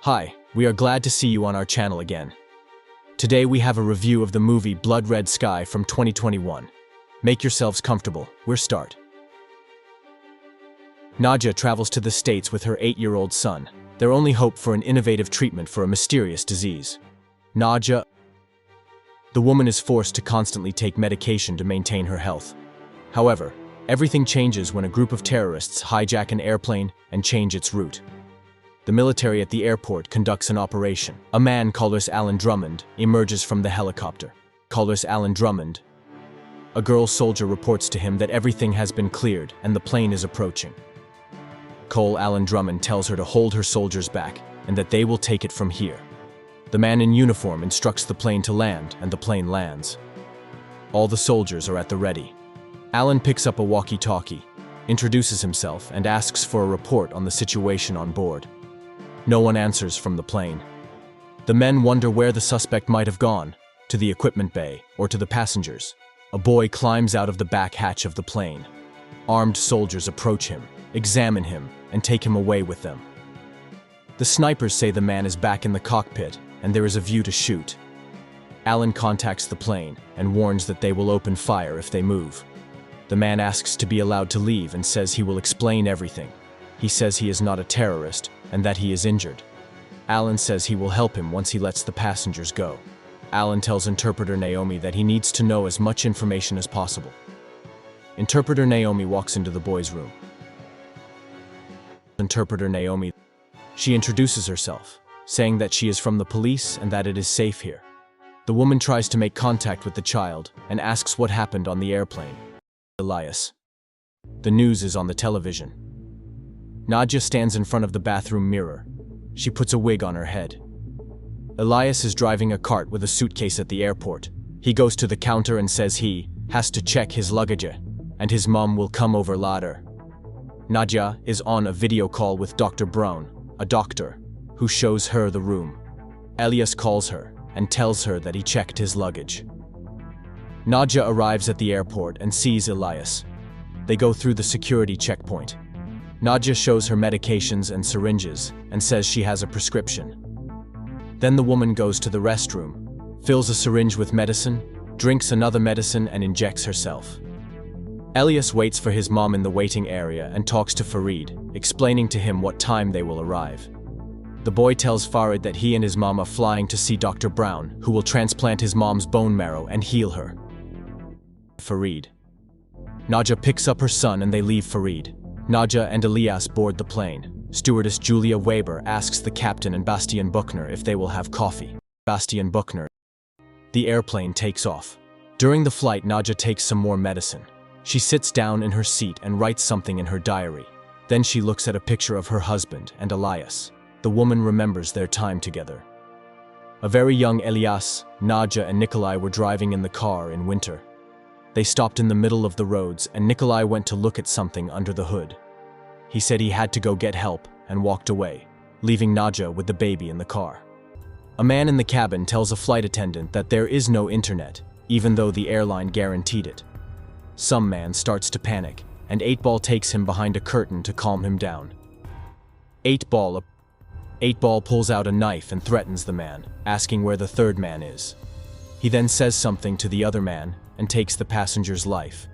Hi, we are glad to see you on our channel again. Today we have a review of the movie Blood Red Sky from 2021. Make yourselves comfortable, we'll start. Nadia travels to the States with her 8-year-old son, their only hope for an innovative treatment for a mysterious disease. Nadia, the woman is forced to constantly take medication to maintain her health. However, everything changes when a group of terrorists hijack an airplane and change its route. The military at the airport conducts an operation. A man called Alan Drummond emerges from the helicopter. Called Alan Drummond. A girl soldier reports to him that everything has been cleared and the plane is approaching. Alan Drummond tells her to hold her soldiers back and that they will take it from here. The man in uniform instructs the plane to land and the plane lands. All the soldiers are at the ready. Alan picks up a walkie-talkie, introduces himself and asks for a report on the situation on board. No one answers from the plane. The men wonder where the suspect might have gone, to the equipment bay or to the passengers. A boy climbs out of the back hatch of the plane. Armed soldiers approach him, examine him, and take him away with them. The snipers say the man is back in the cockpit and there is a view to shoot. Alan contacts the plane and warns that they will open fire if they move. The man asks to be allowed to leave and says he will explain everything. He says he is not a terrorist and that he is injured. Alan says he will help him once he lets the passengers go. Alan tells interpreter Naomi that he needs to know as much information as possible. Interpreter Naomi walks into the boy's room. Interpreter Naomi, she introduces herself, saying that she is from the police and that it is safe here. The woman tries to make contact with the child and asks what happened on the airplane. Elias. The news is on the television. Nadia stands in front of the bathroom mirror. She puts a wig on her head. Elias is driving a cart with a suitcase at the airport. He goes to the counter and says he has to check his luggage and his mom will come over later. Nadia is on a video call with Dr. Brown, a doctor, who shows her the room. Elias calls her and tells her that he checked his luggage. Nadia arrives at the airport and sees Elias. They go through the security checkpoint. Nadia shows her medications and syringes and says she has a prescription. Then the woman goes to the restroom, fills a syringe with medicine, drinks another medicine and injects herself. Elias waits for his mom in the waiting area and talks to Farid, explaining to him what time they will arrive. The boy tells Farid that he and his mom are flying to see Dr. Brown, who will transplant his mom's bone marrow and heal her. Farid. Nadia picks up her son and they leave Farid. Nadia and Elias board the plane. Stewardess Julia Weber asks the captain and Bastian Buchner if they will have coffee. Bastian Buchner. The airplane takes off. During the flight, Nadia takes some more medicine. She sits down in her seat and writes something in her diary. Then she looks at a picture of her husband and Elias. The woman remembers their time together. A very young Elias, Nadia and Nikolai were driving in the car in winter. They stopped in the middle of the roads and Nikolai went to look at something under the hood. He said he had to go get help and walked away, leaving Nadia with the baby in the car. A man in the cabin tells a flight attendant that there is no internet, even though the airline guaranteed it. Some man starts to panic, and 8-Ball takes him behind a curtain to calm him down. 8-Ball pulls out a knife and threatens the man, asking where the third man is. He then says something to the other man and takes the passenger's life.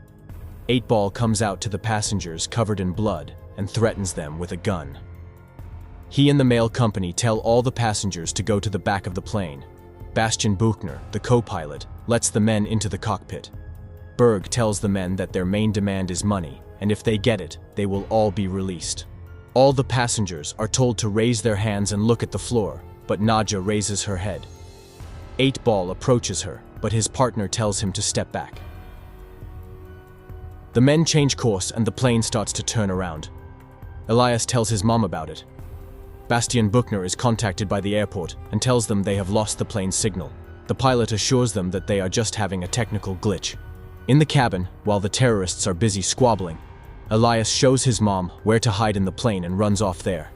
8-Ball comes out to the passengers covered in blood and threatens them with a gun. He and the mail company tell all the passengers to go to the back of the plane. Bastian Buchner, the co-pilot, lets the men into the cockpit. Berg tells the men that their main demand is money, and if they get it, they will all be released. All the passengers are told to raise their hands and look at the floor, but Nadia raises her head. 8-Ball approaches her, but his partner tells him to step back. The men change course and the plane starts to turn around. Elias tells his mom about it. Bastian Buchner is contacted by the airport and tells them they have lost the plane's signal. The pilot assures them that they are just having a technical glitch. In the cabin, while the terrorists are busy squabbling, Elias shows his mom where to hide in the plane and runs off there.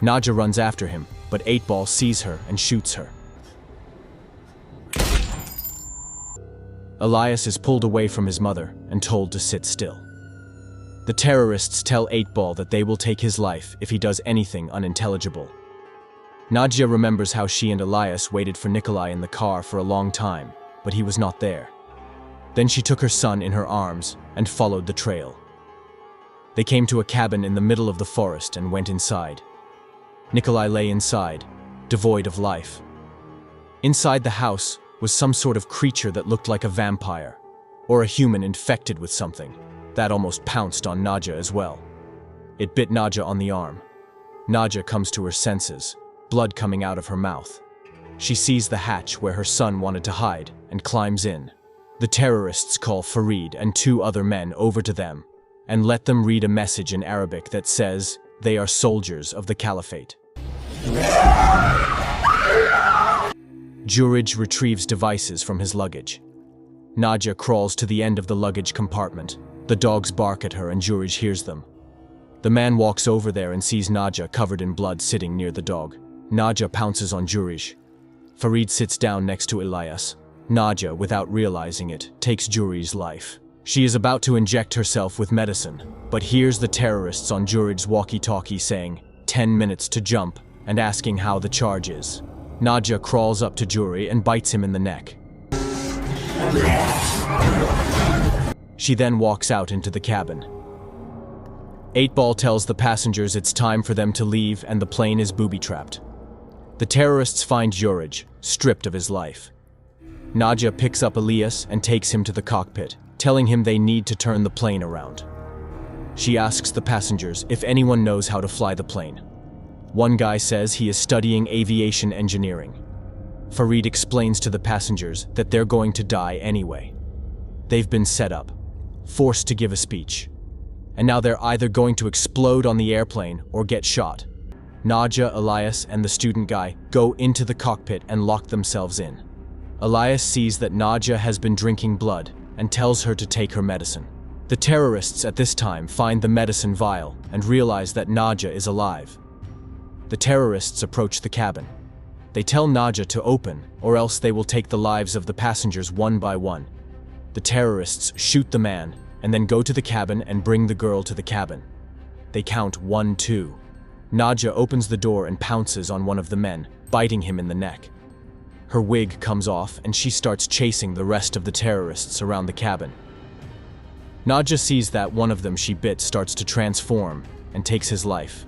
Nadia runs after him, but 8-Ball sees her and shoots her. Elias is pulled away from his mother and told to sit still. The terrorists tell 8-Ball that they will take his life if he does anything unintelligible. Nadia remembers how she and Elias waited for Nikolai in the car for a long time, but he was not there. Then she took her son in her arms and followed the trail. They came to a cabin in the middle of the forest and went inside. Nikolai lay inside, devoid of life. Inside the house was some sort of creature that looked like a vampire, or a human infected with something. That almost pounced on Nadia as well. It bit Nadia on the arm. Nadia comes to her senses, blood coming out of her mouth. She sees the hatch where her son wanted to hide and climbs in. The terrorists call Farid and 2 other men over to them and let them read a message in Arabic that says they are soldiers of the Caliphate. Jurij retrieves devices from his luggage. Nadia crawls to the end of the luggage compartment. The dogs bark at her and Jurij hears them. The man walks over there and sees Nadia covered in blood sitting near the dog. Nadia pounces on Jurij. Farid sits down next to Elias. Nadia, without realizing it, takes Jurij's life. She is about to inject herself with medicine, but hears the terrorists on Jurij's walkie-talkie saying, 10 minutes to jump, and asking how the charge is. Nadia crawls up to Jurij and bites him in the neck. She then walks out into the cabin. 8-Ball tells the passengers it's time for them to leave and the plane is booby-trapped. The terrorists find Jurij, stripped of his life. Nadia picks up Elias and takes him to the cockpit, telling him they need to turn the plane around. She asks the passengers if anyone knows how to fly the plane. One guy says he is studying aviation engineering. Farid explains to the passengers that they're going to die anyway. They've been set up, forced to give a speech, and now they're either going to explode on the airplane or get shot. Nadia, Elias, and the student guy go into the cockpit and lock themselves in. Elias sees that Nadia has been drinking blood and tells her to take her medicine. The terrorists at this time find the medicine vial and realize that Nadia is alive. The terrorists approach the cabin. They tell Nadia to open, or else they will take the lives of the passengers one by one. The terrorists shoot the man and then go to the cabin and bring the girl to the cabin. They count 1, 2. Nadia opens the door and pounces on one of the men, biting him in the neck. Her wig comes off and she starts chasing the rest of the terrorists around the cabin. Nadia sees that one of them she bit starts to transform and takes his life.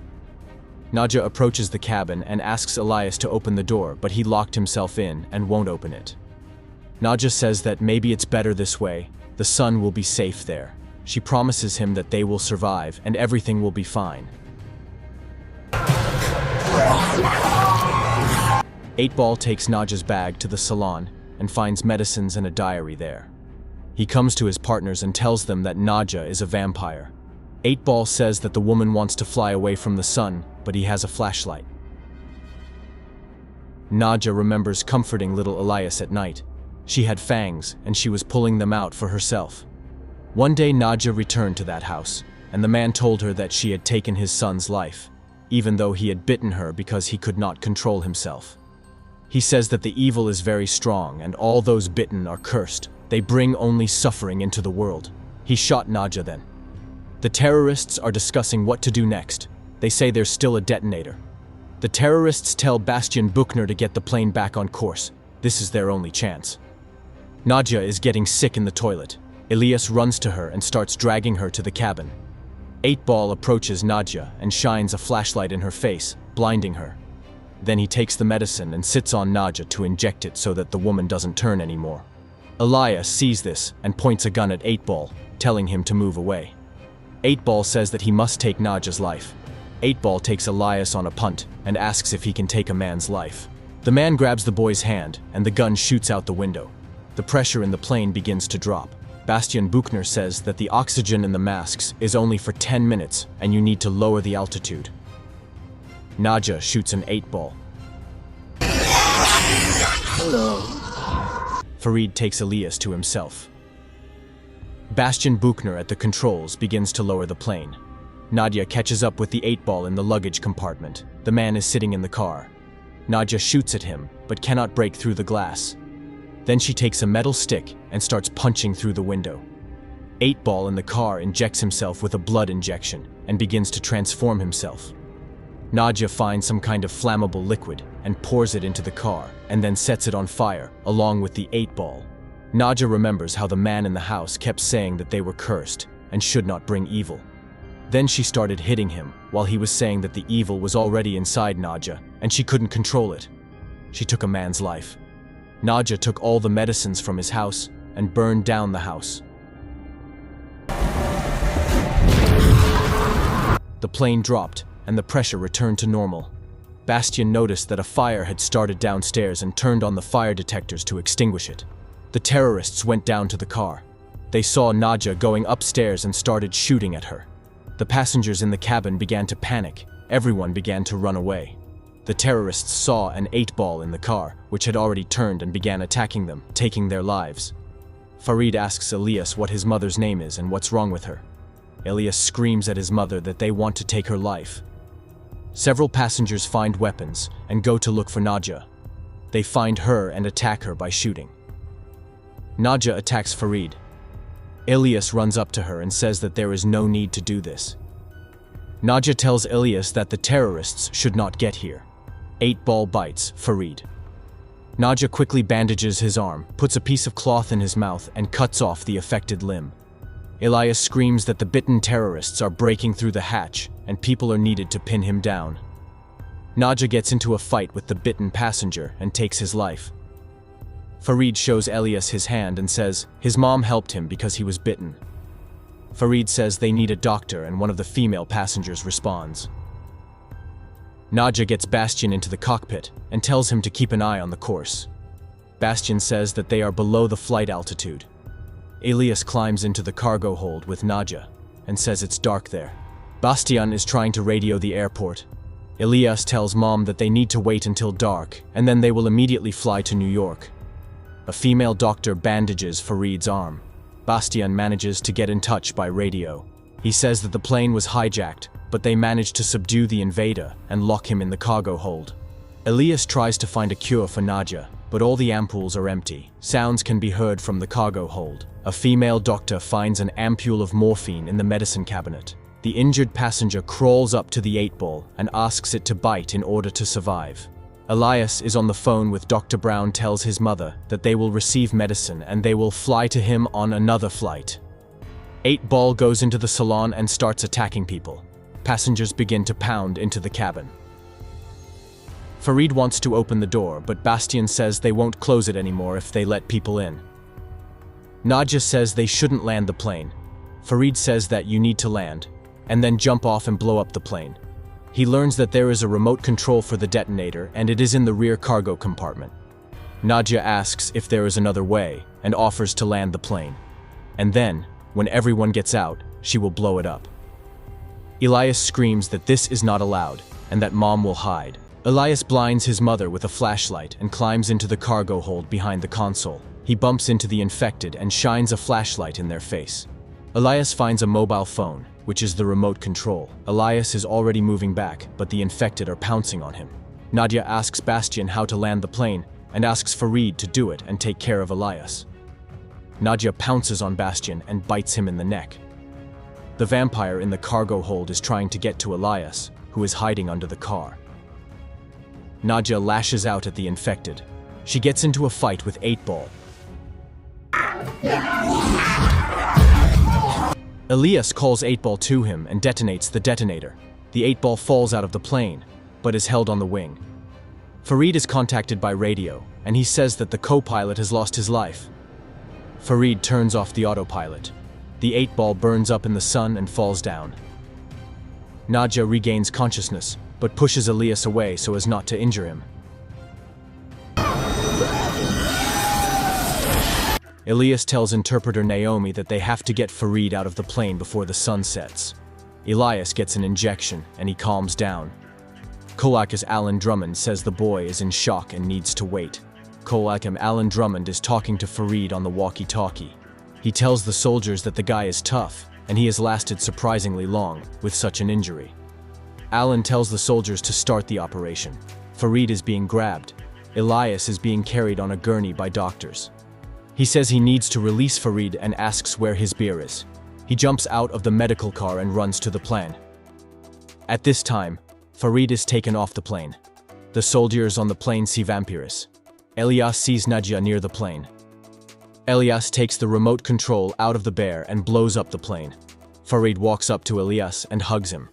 Nadia approaches the cabin and asks Elias to open the door, but he locked himself in and won't open it. Nadia says that maybe it's better this way, the son will be safe there. She promises him that they will survive and everything will be fine. 8-Ball takes Nadia's bag to the salon and finds medicines and a diary there. He comes to his partners and tells them that Nadia is a vampire. 8-Ball says that the woman wants to fly away from the sun, but he has a flashlight. Nadia remembers comforting little Elias at night. She had fangs and she was pulling them out for herself. One day Nadia returned to that house, and the man told her that she had taken his son's life, even though he had bitten her because he could not control himself. He says that the evil is very strong and all those bitten are cursed. They bring only suffering into the world. He shot Nadia then. The terrorists are discussing what to do next. They say there's still a detonator. The terrorists tell Bastian Buchner to get the plane back on course. This is their only chance. Nadia is getting sick in the toilet. Elias runs to her and starts dragging her to the cabin. 8-Ball approaches Nadia and shines a flashlight in her face, blinding her. Then he takes the medicine and sits on Nadia to inject it so that the woman doesn't turn anymore. Elias sees this and points a gun at 8-Ball, telling him to move away. 8-Ball says that he must take Nadia's life. 8-Ball takes Elias on a punt and asks if he can take a man's life. The man grabs the boy's hand and the gun shoots out the window. The pressure in the plane begins to drop. Bastian Buchner says that the oxygen in the masks is only for 10 minutes and you need to lower the altitude. Nadia shoots an 8-Ball. Hello. Farid takes Elias to himself. Bastian Buchner at the controls begins to lower the plane. Nadia catches up with the 8-Ball in the luggage compartment. The man is sitting in the car. Nadia shoots at him, but cannot break through the glass. Then she takes a metal stick and starts punching through the window. 8-Ball in the car injects himself with a blood injection and begins to transform himself. Nadia finds some kind of flammable liquid and pours it into the car, and then sets it on fire, along with the 8-ball. Nadia remembers how the man in the house kept saying that they were cursed and should not bring evil. Then she started hitting him while he was saying that the evil was already inside Nadia and she couldn't control it. She took a man's life. Nadia took all the medicines from his house and burned down the house. The plane dropped and the pressure returned to normal. Bastian noticed that a fire had started downstairs and turned on the fire detectors to extinguish it. The terrorists went down to the car. They saw Nadia going upstairs and started shooting at her. The passengers in the cabin began to panic. Everyone began to run away. The terrorists saw an 8-ball in the car, which had already turned and began attacking them, taking their lives. Farid asks Elias what his mother's name is and what's wrong with her. Elias screams at his mother that they want to take her life. Several passengers find weapons and go to look for Nadia. They find her and attack her by shooting. Nadia attacks Farid. Elias runs up to her and says that there is no need to do this. Nadia tells Elias that the terrorists should not get here. 8-ball bites Farid. Nadia quickly bandages his arm, puts a piece of cloth in his mouth, and cuts off the affected limb. Elias screams that the bitten terrorists are breaking through the hatch and people are needed to pin him down. Nadia gets into a fight with the bitten passenger and takes his life. Farid shows Elias his hand and says his mom helped him because he was bitten. Farid says they need a doctor and one of the female passengers responds. Nadia gets Bastian into the cockpit and tells him to keep an eye on the course. Bastian says that they are below the flight altitude. Elias climbs into the cargo hold with Nadia and says it's dark there. Bastian is trying to radio the airport. Elias tells Mom that they need to wait until dark and then they will immediately fly to New York. A female doctor bandages Farid's arm. Bastian manages to get in touch by radio. He says that the plane was hijacked, but they managed to subdue the invader and lock him in the cargo hold. Elias tries to find a cure for Nadia, but all the ampoules are empty. Sounds can be heard from the cargo hold. A female doctor finds an ampule of morphine in the medicine cabinet. The injured passenger crawls up to the 8-ball and asks it to bite in order to survive. Elias is on the phone with Dr. Brown, tells his mother that they will receive medicine and they will fly to him on another flight. 8-ball goes into the salon and starts attacking people. Passengers begin to pound into the cabin. Farid wants to open the door, but Bastian says they won't close it anymore if they let people in. Nadia says they shouldn't land the plane. Farid says that you need to land, and then jump off and blow up the plane. He learns that there is a remote control for the detonator and it is in the rear cargo compartment. Nadia asks if there is another way and offers to land the plane. And then, when everyone gets out, she will blow it up. Elias screams that this is not allowed and that Mom will hide. Elias blinds his mother with a flashlight and climbs into the cargo hold behind the console. He bumps into the infected and shines a flashlight in their face. Elias finds a mobile phone, which is the remote control. Elias is already moving back, but the infected are pouncing on him. Nadia asks Bastian how to land the plane and asks Farid to do it and take care of Elias. Nadia pounces on Bastian and bites him in the neck. The vampire in the cargo hold is trying to get to Elias, who is hiding under the car. Nadia lashes out at the infected. She gets into a fight with 8-ball. Elias calls 8-ball to him and detonates the detonator. The 8-ball falls out of the plane, but is held on the wing. Farid is contacted by radio, and he says that the co-pilot has lost his life. Farid turns off the autopilot. The 8-ball burns up in the sun and falls down. Nadia regains consciousness, but pushes Elias away so as not to injure him. Elias tells interpreter Naomi that they have to get Farid out of the plane before the sun sets. Elias gets an injection and he calms down. Colacus Alan Drummond says the boy is in shock and needs to wait. Colacum Alan Drummond is talking to Farid on the walkie-talkie. He tells the soldiers that the guy is tough and he has lasted surprisingly long with such an injury. Alan tells the soldiers to start the operation. Farid is being grabbed. Elias is being carried on a gurney by doctors. He says he needs to release Farid and asks where his beer is. He jumps out of the medical car and runs to the plane. At this time, Farid is taken off the plane. The soldiers on the plane see vampires. Elias sees Nadia near the plane. Elias takes the remote control out of the bear and blows up the plane. Farid walks up to Elias and hugs him.